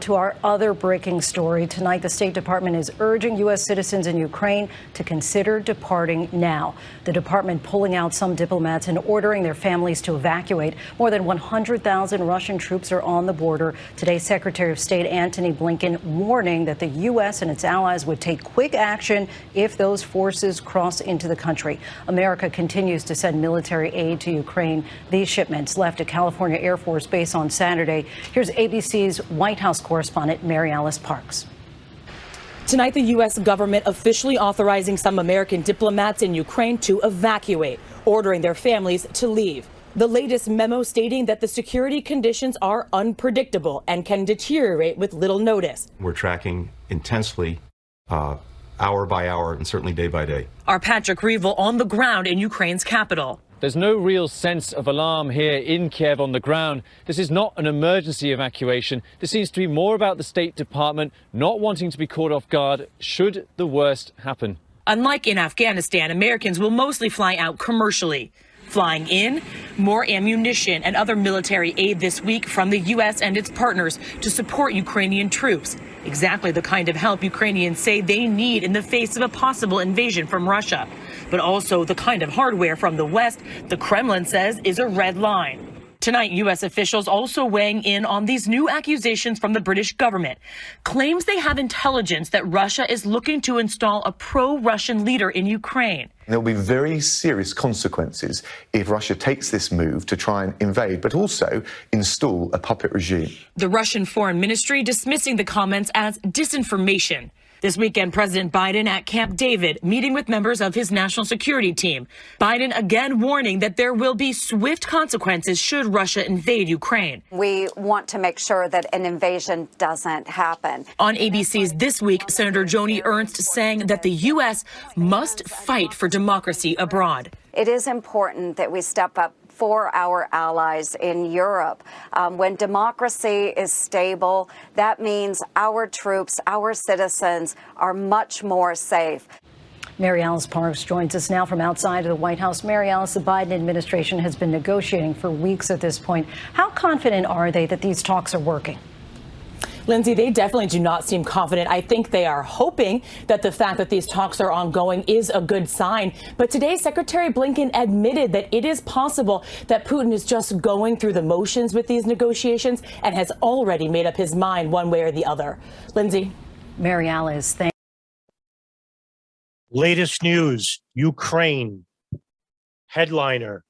To our other breaking story tonight, the State Department is urging U.S. citizens in Ukraine to consider departing now. The department pulling out some diplomats and ordering their families to evacuate. More than 100,000 Russian troops are on the border. Today, Secretary of State Antony Blinken warning that the U.S. and its allies would take quick action if those forces cross into the country. America continues to send military aid to Ukraine. These shipments left a California Air Force base on Saturday. Here's ABC's White House correspondent Mary Alice Parks. Tonight, the U.S. government officially authorizing some American diplomats in Ukraine to evacuate, ordering their families to leave. The latest memo stating that the security conditions are unpredictable and can deteriorate with little notice. We're tracking intensely, hour by hour and certainly day by day. Our Patrick Reevell on the ground in Ukraine's capital. There's no real sense of alarm here in Kiev on the ground. This is not an emergency evacuation. This seems to be more about the State Department not wanting to be caught off guard should the worst happen. Unlike in Afghanistan, Americans will mostly fly out commercially. Flying in, more ammunition and other military aid this week from the U.S. and its partners to support Ukrainian troops. Exactly the kind of help Ukrainians say they need in the face of a possible invasion from Russia. But also the kind of hardware from the West the Kremlin says is a red line. Tonight, U.S. officials also weighing in on these new accusations from the British government. Claims they have intelligence that Russia is looking to install a pro-Russian leader in Ukraine. There will be very serious consequences if Russia takes this move to try and invade, but also install a puppet regime. The Russian Foreign Ministry dismissing the comments as disinformation. This weekend, President Biden at Camp David, meeting with members of his national security team. Biden again warning that there will be swift consequences should Russia invade Ukraine. We want to make sure that an invasion doesn't happen. On ABC's This Week, Senator Joni Ernst saying that the U.S. must fight for democracy abroad. It is important that we step up for our allies in Europe. When democracy is stable, that means our troops, our citizens are much more safe. Mary Alice Parks joins us now from outside of the White House. Mary Alice, the Biden administration has been negotiating for weeks at this point. How confident are they that these talks are working? Lindsay, they definitely do not seem confident. I think they are hoping that the fact that these talks are ongoing is a good sign. But today, Secretary Blinken admitted that it is possible that Putin is just going through the motions with these negotiations and has already made up his mind one way or the other. Lindsay. Mary Alice, thank you. Latest news, Ukraine. Headliner.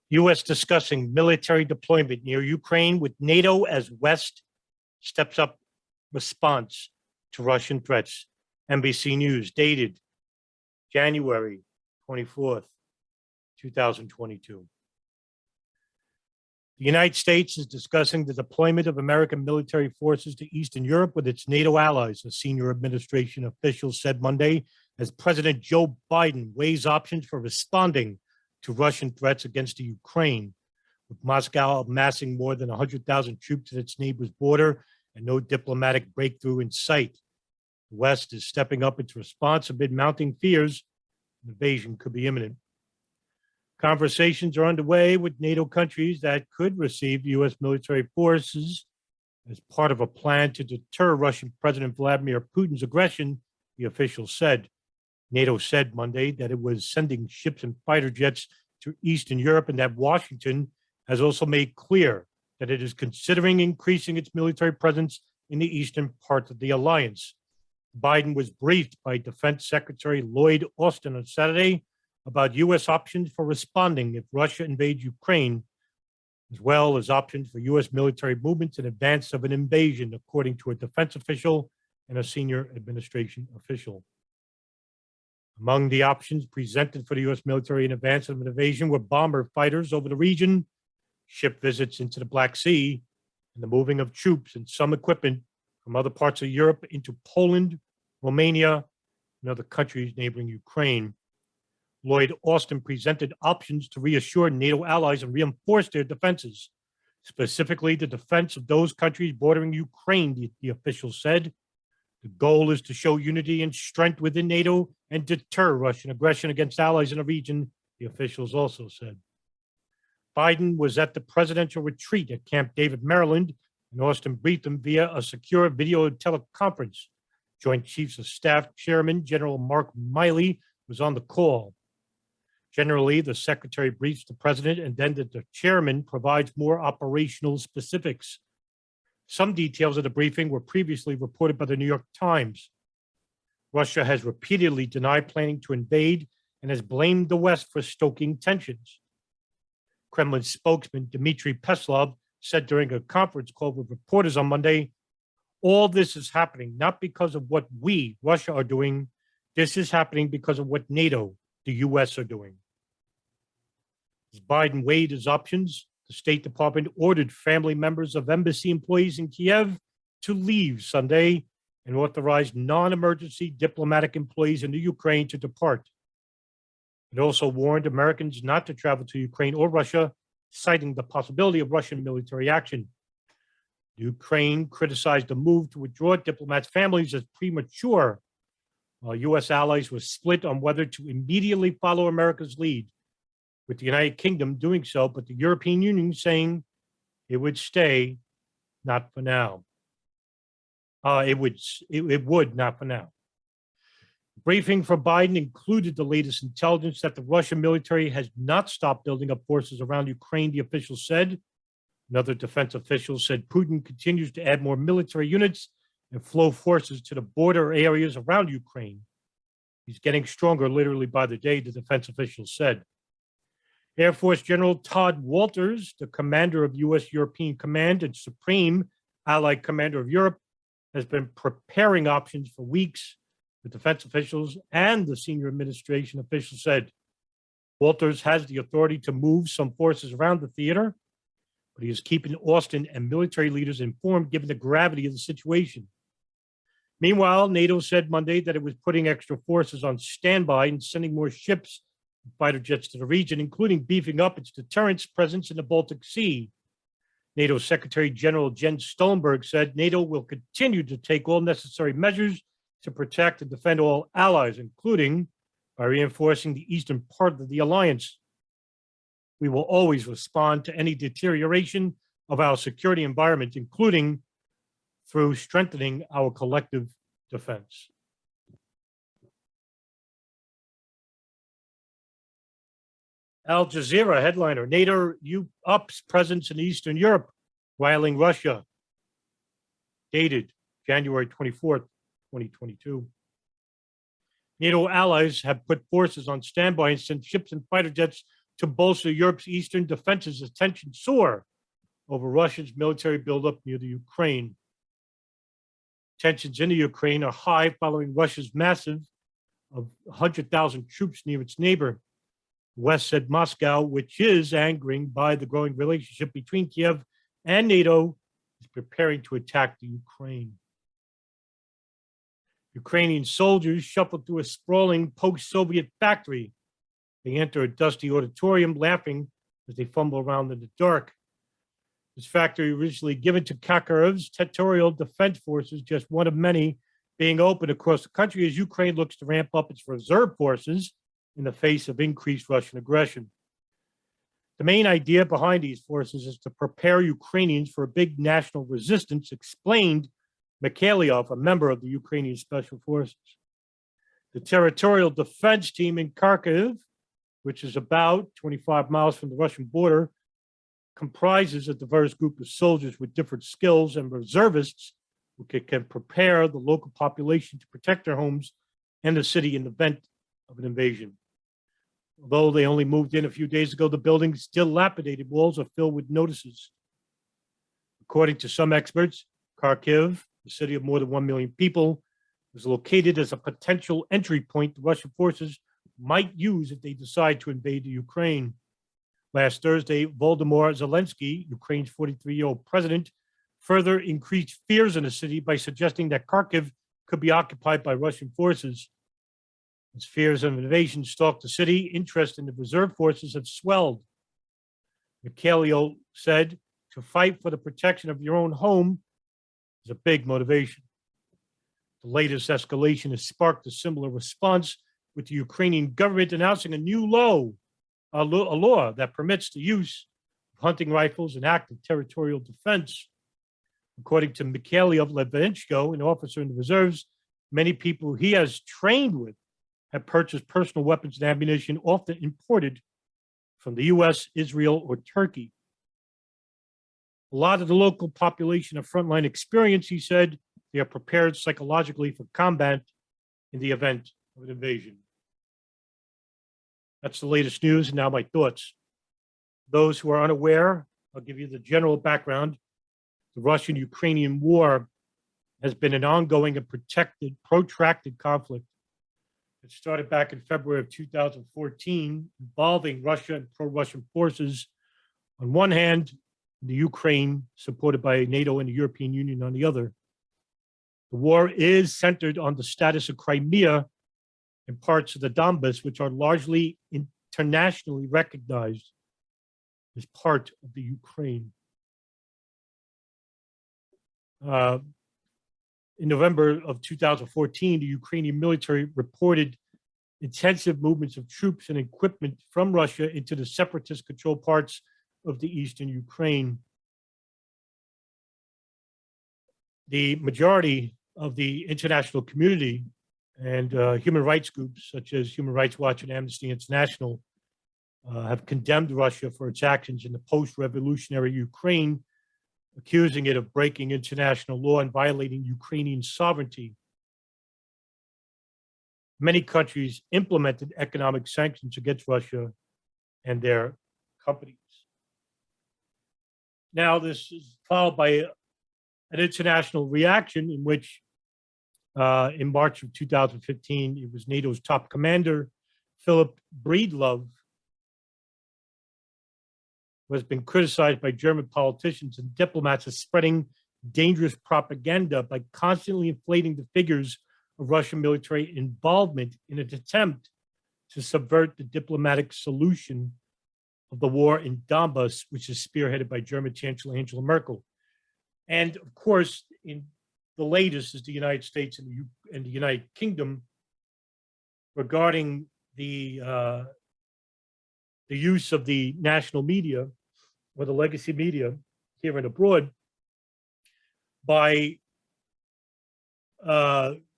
U.S. discussing military deployment near Ukraine with NATO as West steps up response to Russian threats. NBC News, dated January 24th, 2022. The United States is discussing the deployment of American military forces to Eastern Europe with its NATO allies, a senior administration official said Monday, as President Joe Biden weighs options for responding to Russian threats against the Ukraine, with Moscow amassing more than 100,000 troops at its neighbor's border and no diplomatic breakthrough in sight. The West is stepping up its response amid mounting fears an invasion could be imminent. Conversations are underway with NATO countries that could receive U.S. military forces as part of a plan to deter Russian President Vladimir Putin's aggression, the official said. NATO said Monday that it was sending ships and fighter jets to Eastern Europe and that Washington has also made clear that it is considering increasing its military presence in the eastern part of the alliance. Biden was briefed by Defense Secretary Lloyd Austin on Saturday about U.S. options for responding if Russia invades Ukraine, as well as options for U.S. military movements in advance of an invasion, according to a defense official and a senior administration official. Among the options presented for the U.S. military in advance of an invasion were bomber fighters over the region, ship visits into the Black Sea, and the moving of troops and some equipment from other parts of Europe into Poland, Romania, and other countries neighboring Ukraine. Lloyd Austin presented options to reassure NATO allies and reinforce their defenses, specifically the defense of those countries bordering Ukraine, the official said. The goal is to show unity and strength within NATO and deter Russian aggression against allies in the region, the officials also said. Biden was at the presidential retreat at Camp David, Maryland, and Austin briefed them via a secure video teleconference. Joint Chiefs of Staff Chairman General Mark Miley was on the call. Generally, the secretary briefs the president and then the chairman provides more operational specifics. Some details of the briefing were previously reported by the New York Times. Russia has repeatedly denied planning to invade and has blamed the West for stoking tensions. Kremlin spokesman Dmitry Peskov said during a conference call with reporters on Monday, all this is happening not because of what we, Russia, are doing. This is happening because of what NATO, the U.S., are doing. As Biden weighed his options, the State Department ordered family members of embassy employees in Kiev to leave Sunday and authorized non-emergency diplomatic employees in the Ukraine to depart. It also warned Americans not to travel to Ukraine or Russia, citing the possibility of Russian military action. Ukraine criticized the move to withdraw diplomats' families as premature, while U.S. allies were split on whether to immediately follow America's lead, with the United Kingdom doing so, but the European Union saying it would stay, not for now. It would not for now. The briefing for Biden included the latest intelligence that the Russian military has not stopped building up forces around Ukraine, the official said. Another defense official said Putin continues to add more military units and flow forces to the border areas around Ukraine. He's getting stronger literally by the day, the defense official said. Air Force General Todd Walters, the commander of U.S. European Command and Supreme Allied Commander of Europe, has been preparing options for weeks, the defense officials and the senior administration officials said. Walters has the authority to move some forces around the theater, but he is keeping Austin and military leaders informed given the gravity of the situation. Meanwhile, NATO said Monday that it was putting extra forces on standby and sending more ships and fighter jets to the region, including beefing up its deterrence presence in the Baltic Sea. NATO Secretary General Jens Stoltenberg said NATO will continue to take all necessary measures to protect and defend all allies, including by reinforcing the eastern part of the alliance. We will always respond to any deterioration of our security environment, including through strengthening our collective defense. Al Jazeera headliner, NATO ups presence in Eastern Europe, rivaling Russia. Dated January 24th, 2022. NATO allies have put forces on standby and sent ships and fighter jets to bolster Europe's eastern defenses as tensions soar over Russia's military buildup near the Ukraine. Tensions in the Ukraine are high following Russia's massive of 100,000 troops near its neighbor. The West said Moscow, which is angering by the growing relationship between Kiev and NATO, is preparing to attack the Ukraine. Ukrainian soldiers shuffled through a sprawling post-Soviet factory. They enter a dusty auditorium laughing as they fumble around in the dark. This factory, originally given to Kharkiv's territorial defense forces, just one of many being opened across the country as Ukraine looks to ramp up its reserve forces in the face of increased Russian aggression. The main idea behind these forces is to prepare Ukrainians for a big national resistance, explained Mikhailov, a member of the Ukrainian Special Forces. The territorial defense team in Kharkiv, which is about 25 miles from the Russian border, comprises a diverse group of soldiers with different skills and reservists who can prepare the local population to protect their homes and the city in the event of an invasion. Although they only moved in a few days ago, the building's dilapidated walls are filled with notices. According to some experts, Kharkiv, the city of more than 1 million people, is located as a potential entry point the Russian forces might use if they decide to invade the Ukraine. Last Thursday, Volodymyr Zelensky, Ukraine's 43-year-old president, further increased fears in the city by suggesting that Kharkiv could be occupied by Russian forces. As fears of invasion stalked the city, interest in the reserve forces have swelled. Mikhailov said, to fight for the protection of your own home is a big motivation. The latest escalation has sparked a similar response, with the Ukrainian government announcing a new law that permits the use of hunting rifles and active territorial defense. According to Mikhail Levenchko, an officer in the reserves, many people he has trained with have purchased personal weapons and ammunition, often imported from the U.S., Israel, or Turkey. A lot of the local population have frontline experience, he said. They are prepared psychologically for combat in the event of an invasion. That's the latest news, and now my thoughts. Those who are unaware, I'll give you the general background. The Russian-Ukrainian war has been an ongoing and protracted conflict. It started back in February of 2014, involving Russia and pro-Russian forces on one hand, the Ukraine, supported by NATO and the European Union on the other. The war is centered on the status of Crimea and parts of the Donbass, which are largely internationally recognized as part of the Ukraine. In November of 2014, the Ukrainian military reported intensive movements of troops and equipment from Russia into the separatist-controlled parts of the eastern Ukraine. The majority of the international community and human rights groups such as Human Rights Watch and Amnesty International have condemned Russia for its actions in the post-revolutionary Ukraine, accusing it of breaking international law and violating Ukrainian sovereignty. Many countries implemented economic sanctions against Russia and their companies. Now, this is followed by an international reaction in which in March of 2015, it was NATO's top commander, Philip Breedlove, who has been criticized by German politicians and diplomats as spreading dangerous propaganda by constantly inflating the figures of Russian military involvement in an attempt to subvert the diplomatic solution of the war in Donbass, which is spearheaded by German Chancellor Angela Merkel. And of course, in the latest is the United States and the United Kingdom regarding the use of the national media or the legacy media here and abroad by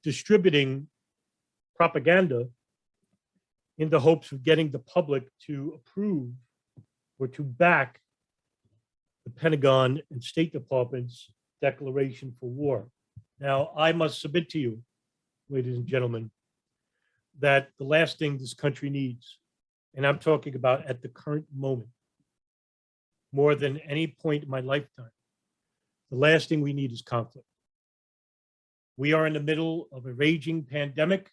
distributing propaganda in the hopes of getting the public to approve or to back the Pentagon and State Department's declaration for war. Now, I must submit to you, ladies and gentlemen, that the last thing this country needs, and I'm talking about at the current moment, more than any point in my lifetime, the last thing we need is conflict. We are in the middle of a raging pandemic,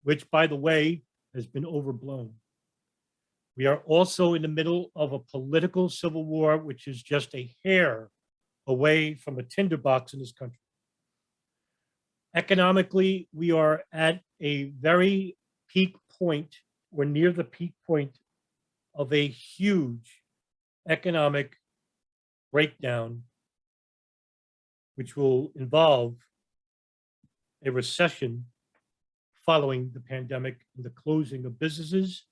which, by the way, has been overblown. We are also in the middle of a political civil war, which is just a hair away from a tinderbox in this country. Economically, we are at a very peak point, or near the peak point of a huge economic breakdown, which will involve a recession following the pandemic and the closing of businesses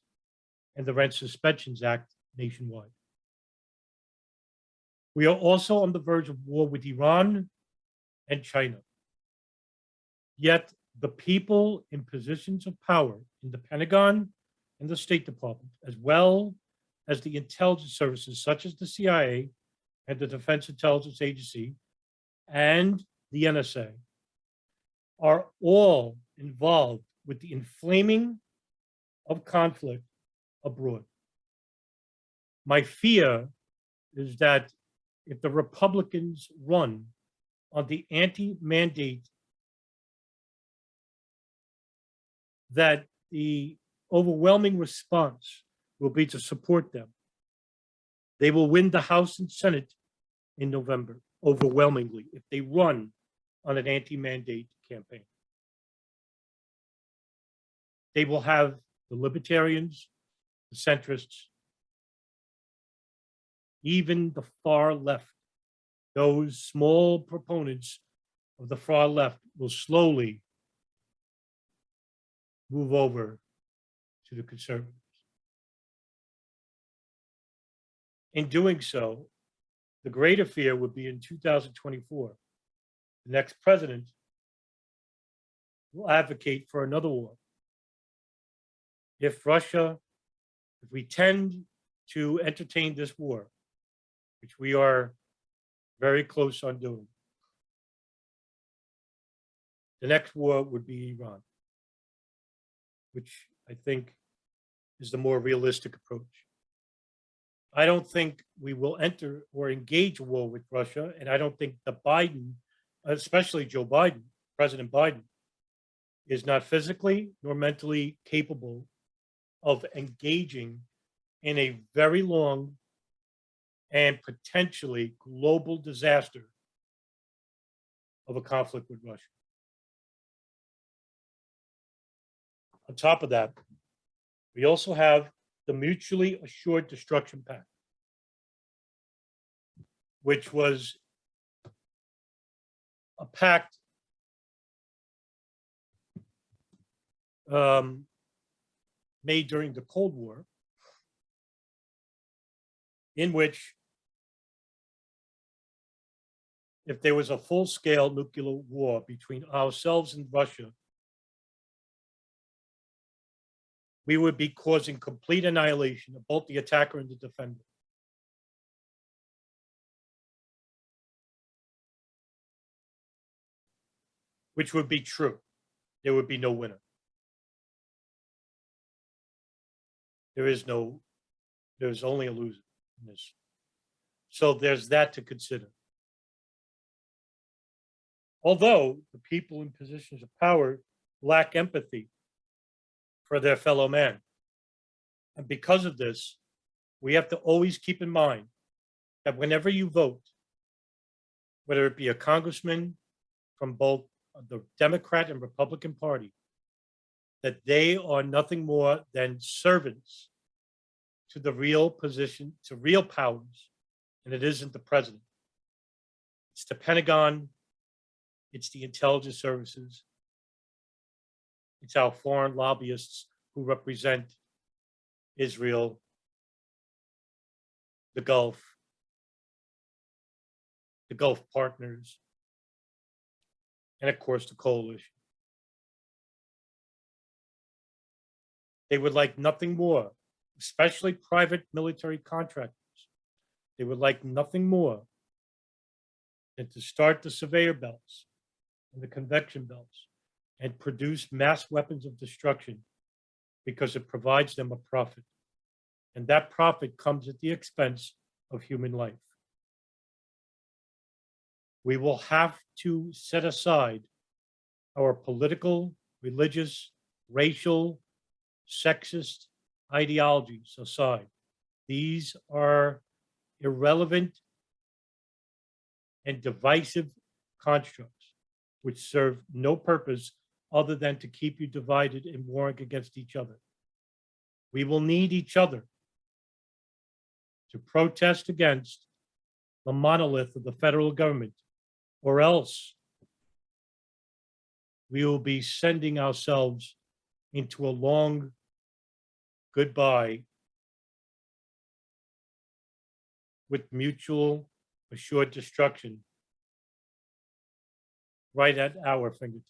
and the Rent Suspensions Act nationwide. We are also on the verge of war with Iran and China. Yet the people in positions of power in the Pentagon and the State Department, as well as the intelligence services such as the CIA and the Defense Intelligence Agency and the NSA, are all involved with the inflaming of conflict abroad. My fear is that if the Republicans run on the anti-mandate, that the overwhelming response will be to support them. They will win the House and Senate in November, overwhelmingly, if they run on an anti-mandate campaign. They will have the libertarians, the centrists, even the far left. Those small proponents of the far left will slowly move over to the conservatives. In doing so, the greater fear would be in 2024, the next president will advocate for another war. If we tend to entertain this war, which we are very close on doing, the next war would be Iran, which I think is the more realistic approach. I don't think we will enter or engage a war with Russia, and I don't think that Biden, especially Joe Biden, President Biden, is not physically nor mentally capable of engaging in a very long and potentially global disaster of a conflict with Russia. On top of that, we also have the Mutually Assured Destruction Pact, which was a pact made during the Cold War, in which if there was a full-scale nuclear war between ourselves and Russia, we would be causing complete annihilation of both the attacker and the defender. Which would be true. There would be no winner. There's only a loser in this. So there's that to consider. Although the people in positions of power lack empathy for their fellow man. And because of this, we have to always keep in mind that whenever you vote, whether it be a congressman from both the Democrat and Republican Party, that they are nothing more than servants to the real position, to real powers, and it isn't the president. It's the Pentagon, it's the intelligence services, it's our foreign lobbyists who represent Israel, the Gulf partners, and of course the coalition. They would like nothing more, especially private military contractors. They would like nothing more than to start the surveyor belts and the convection belts and produce mass weapons of destruction because it provides them a profit. And that profit comes at the expense of human life. We will have to set aside our political, religious, racial, sexist ideologies aside. These are irrelevant and divisive constructs which serve no purpose other than to keep you divided and warring against each other. We will need each other to protest against the monolith of the federal government, or else we will be sending ourselves into a long goodbye with mutual assured destruction right at our fingertips.